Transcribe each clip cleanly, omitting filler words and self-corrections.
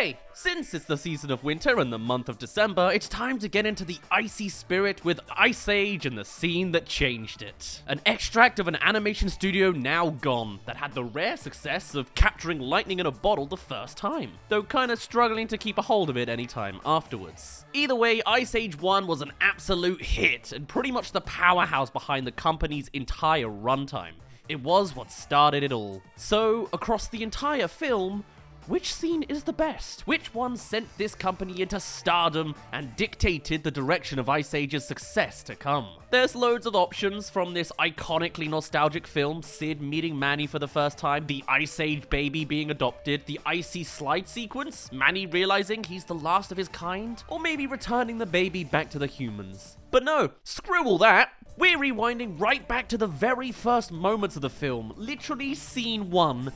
Hey, since it's the season of winter and the month of December, it's time to get into the icy spirit with Ice Age and the scene that changed it. An extract of an animation studio now gone that had the rare success of capturing lightning in a bottle the first time, though kinda struggling to keep a hold of it any time afterwards. Either way, Ice Age 1 was an absolute hit and pretty much the powerhouse behind the company's entire runtime. It was what started it all. So, across the entire film, which scene is the best? Which one sent this company into stardom and dictated the direction of Ice Age's success to come? There's loads of options, from this iconically nostalgic film, Sid meeting Manny for the first time, the Ice Age baby being adopted, the icy slide sequence, Manny realizing he's the last of his kind, or maybe returning the baby back to the humans. But no, screw all that. We're rewinding right back to the very first moments of the film, literally scene 1.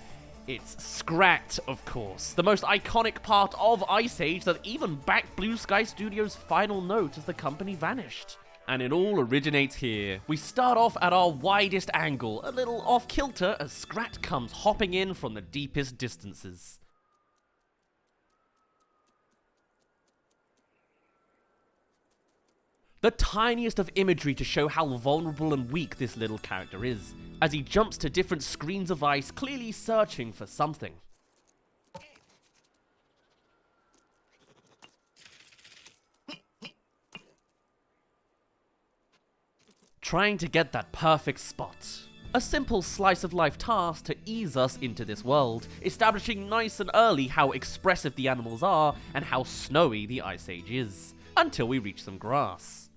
It's Scrat, of course, the most iconic part of Ice Age that even backed Blue Sky Studios' final note as the company vanished. And it all originates here. We start off at our widest angle, a little off-kilter as Scrat comes hopping in from the deepest distances. The tiniest of imagery to show how vulnerable and weak this little character is, as he jumps to different screens of ice, clearly searching for something. Trying to get that perfect spot. A simple slice of life task to ease us into this world, establishing nice and early how expressive the animals are and how snowy the Ice Age is, until we reach some grass.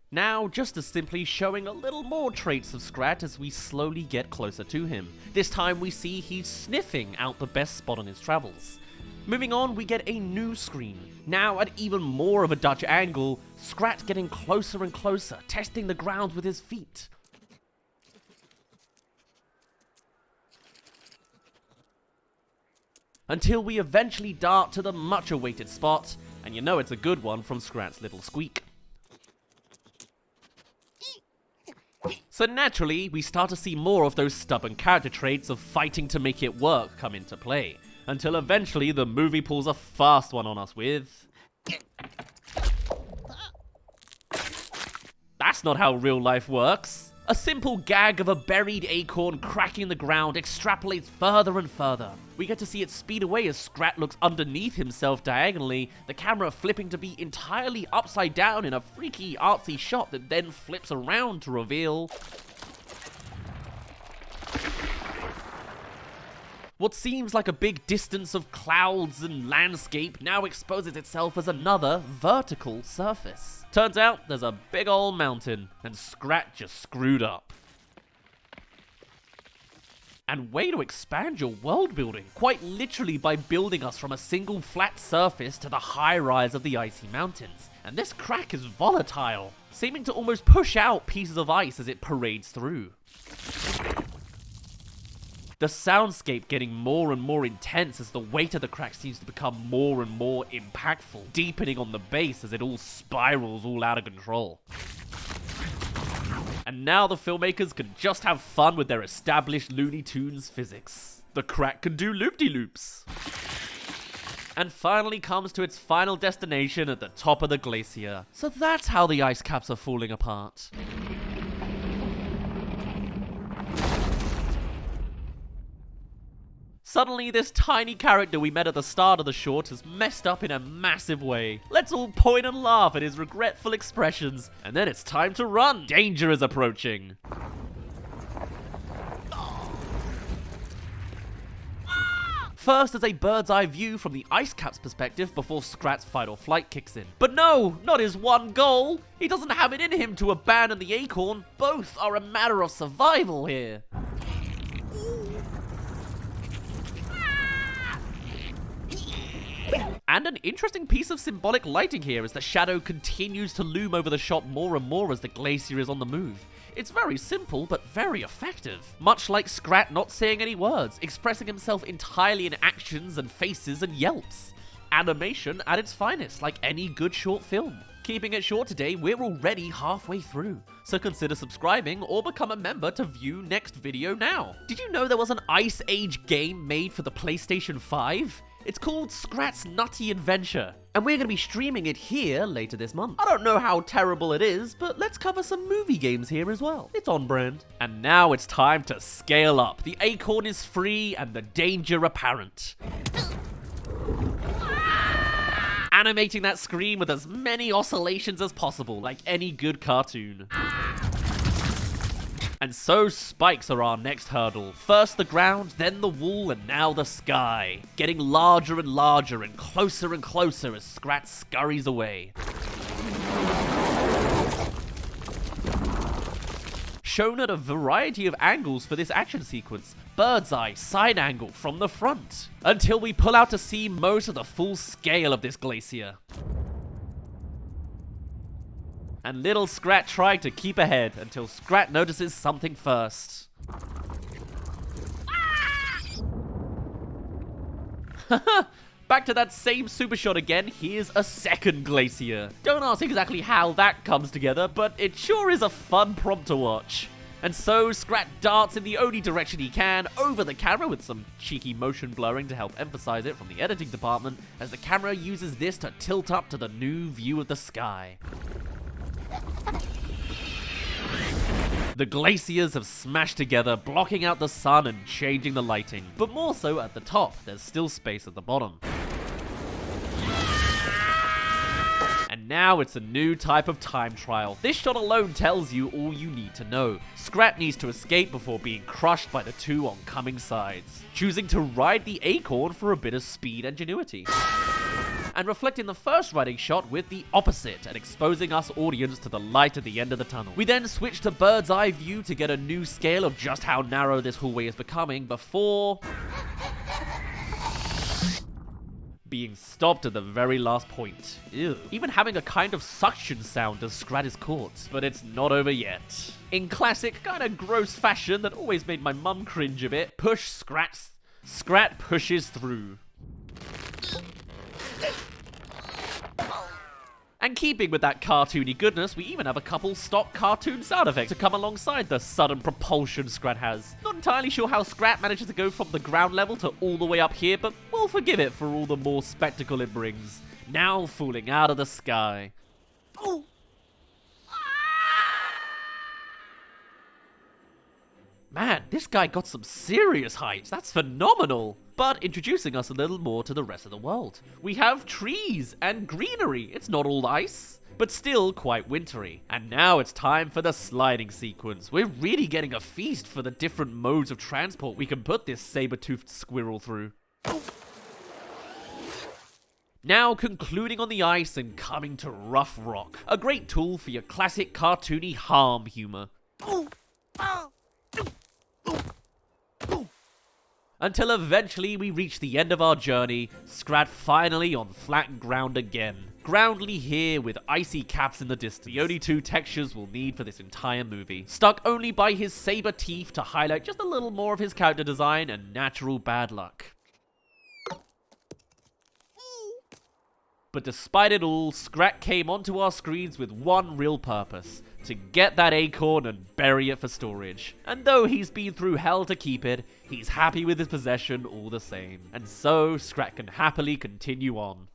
Now, just as simply showing a little more traits of Scrat as we slowly get closer to him. This time we see he's sniffing out the best spot on his travels. Moving on, we get a new screen. Now at even more of a Dutch angle, Scrat getting closer and closer, testing the ground with his feet. Until we eventually dart to the much awaited spot, and you know it's a good one from Scrat's little squeak. So naturally, we start to see more of those stubborn character traits of fighting to make it work come into play, until eventually the movie pulls a fast one on us with... That's not how real life works. A simple gag of a buried acorn cracking the ground extrapolates further and further. We get to see it speed away as Scrat looks underneath himself diagonally, the camera flipping to be entirely upside down in a freaky artsy shot that then flips around to reveal... what seems like a big distance of clouds and landscape now exposes itself as another vertical surface. Turns out there's a big ol' mountain, and Scrat just screwed up. And way to expand your world building, quite literally by building us from a single flat surface to the high rise of the icy mountains. And this crack is volatile, seeming to almost push out pieces of ice as it parades through. The soundscape getting more and more intense as the weight of the crack seems to become more and more impactful, deepening on the bass as it all spirals all out of control. And now the filmmakers can just have fun with their established Looney Tunes physics. The crack can do loop-de-loops. And finally comes to its final destination at the top of the glacier. So that's how the ice caps are falling apart. Suddenly, this tiny character we met at the start of the short has messed up in a massive way. Let's all point and laugh at his regretful expressions, and then it's time to run. Danger is approaching. First is a bird's eye view from the ice cap's perspective before Scrat's fight or flight kicks in. But no, not his one goal. He doesn't have it in him to abandon the acorn. Both are a matter of survival here. And an interesting piece of symbolic lighting here as the shadow continues to loom over the shot more and more as the glacier is on the move. It's very simple, but very effective. Much like Scrat not saying any words, expressing himself entirely in actions and faces and yelps. Animation at its finest, like any good short film. Keeping it short today, we're already halfway through, so consider subscribing or become a member to view next video now. Did you know there was an Ice Age game made for the PlayStation 5? It's called Scrat's Nutty Adventure, and we're going to be streaming it here later this month. I don't know how terrible it is, but let's cover some movie games here as well. It's on brand. And now it's time to scale up. The acorn is free and the danger apparent. Animating that scream with as many oscillations as possible, like any good cartoon. And so spikes are our next hurdle. First the ground, then the wall, and now the sky. Getting larger and larger and closer as Scrat scurries away. Shown at a variety of angles for this action sequence. Bird's eye, side angle, from the front. Until we pull out to see most of the full scale of this glacier. And little Scrat tried to keep ahead until Scrat notices something first. Back to that same super shot again, here's a second glacier. Don't ask exactly how that comes together, but it sure is a fun prompt to watch. And so Scrat darts in the only direction he can over the camera with some cheeky motion blurring to help emphasize it from the editing department as the camera uses this to tilt up to the new view of the sky. The glaciers have smashed together, blocking out the sun and changing the lighting. But more so at the top, there's still space at the bottom. And now it's a new type of time trial. This shot alone tells you all you need to know. Scrat needs to escape before being crushed by the two oncoming sides, choosing to ride the acorn for a bit of speed and ingenuity. And reflecting the first riding shot with the opposite and exposing us audience to the light at the end of the tunnel. We then switch to bird's eye view to get a new scale of just how narrow this hallway is becoming before being stopped at the very last point. Ew. Even having a kind of suction sound as Scrat is caught. But it's not over yet. In classic, kinda gross fashion that always made my mum cringe a bit, Scrat pushes through. And keeping with that cartoony goodness, we even have a couple stock cartoon sound effects to come alongside the sudden propulsion Scrat has. Not entirely sure how Scrat manages to go from the ground level to all the way up here, but we'll forgive it for all the more spectacle it brings. Now falling out of the sky. Oh. Man, this guy got some serious heights. That's phenomenal. But introducing us a little more to the rest of the world. We have trees and greenery. It's not all ice, but still quite wintry. And now it's time for the sliding sequence. We're really getting a feast for the different modes of transport we can put this saber-toothed squirrel through. Now concluding on the ice and coming to rough rock. A great tool for your classic cartoony harm humor. Until eventually we reach the end of our journey, Scrat finally on flat ground again. Groundly here with icy caps in the distance, the only two textures we'll need for this entire movie. Stuck only by his saber teeth to highlight just a little more of his character design and natural bad luck. But despite it all, Scrat came onto our screens with one real purpose: to get that acorn and bury it for storage. And though he's been through hell to keep it, he's happy with his possession all the same. And so, Scrat can happily continue on.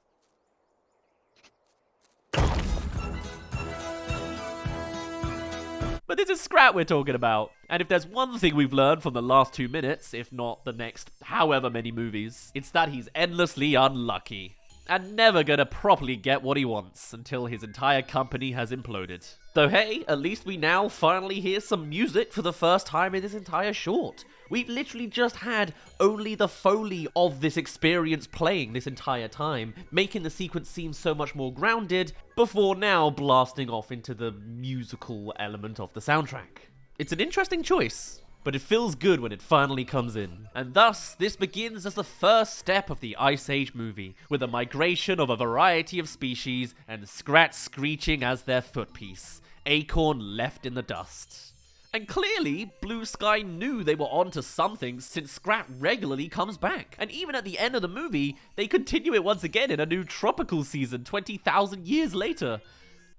But this is Scrat we're talking about. And if there's one thing we've learned from the last 2 minutes, if not the next however many movies, it's that he's endlessly unlucky. And never gonna properly get what he wants until his entire company has imploded. Though hey, at least we now finally hear some music for the first time in this entire short. We've literally just had only the Foley of this experience playing this entire time, making the sequence seem so much more grounded, before now blasting off into the musical element of the soundtrack. It's an interesting choice, but it feels good when it finally comes in. And thus, this begins as the first step of the Ice Age movie, with a migration of a variety of species and Scrat screeching as their footpiece, acorn left in the dust. And clearly, Blue Sky knew they were onto something since Scrat regularly comes back. And even at the end of the movie, they continue it once again in a new tropical season 20,000 years later.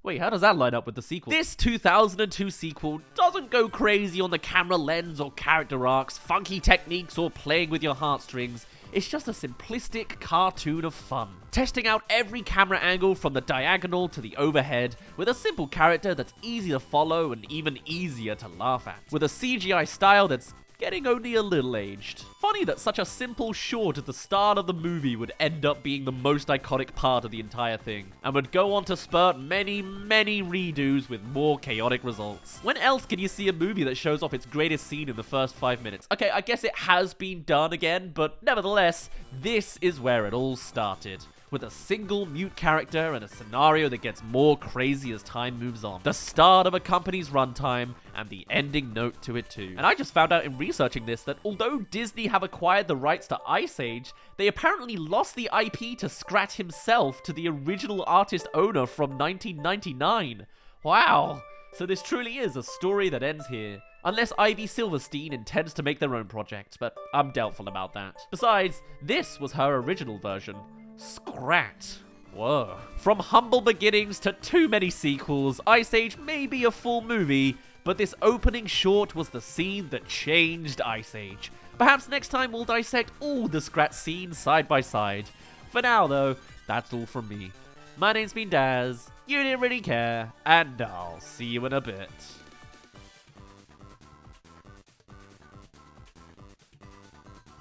Wait, how does that line up with the sequel? This 2002 sequel doesn't go crazy on the camera lens or character arcs, funky techniques, or playing with your heartstrings. It's just a simplistic cartoon of fun, testing out every camera angle from the diagonal to the overhead, with a simple character that's easy to follow and even easier to laugh at, with a CGI style that's getting only a little aged. Funny that such a simple short at the start of the movie would end up being the most iconic part of the entire thing, and would go on to spurt many redos with more chaotic results. When else can you see a movie that shows off its greatest scene in the first 5 minutes? Okay, I guess it has been done again, but nevertheless, this is where it all started, with a single mute character and a scenario that gets more crazy as time moves on. The start of a company's runtime, and the ending note to it too. And I just found out in researching this that although Disney have acquired the rights to Ice Age, they apparently lost the IP to Scrat himself, to the original artist owner from 1999. Wow! So this truly is a story that ends here. Unless Ivy Silverstein intends to make their own project, but I'm doubtful about that. Besides, this was her original version. Scrat. Whoa. From humble beginnings to too many sequels, Ice Age may be a full movie, but this opening short was the scene that changed Ice Age. Perhaps next time we'll dissect all the Scrat scenes side by side. For now though, that's all from me. My name's been Dazz, you didn't really care, and I'll see you in a bit.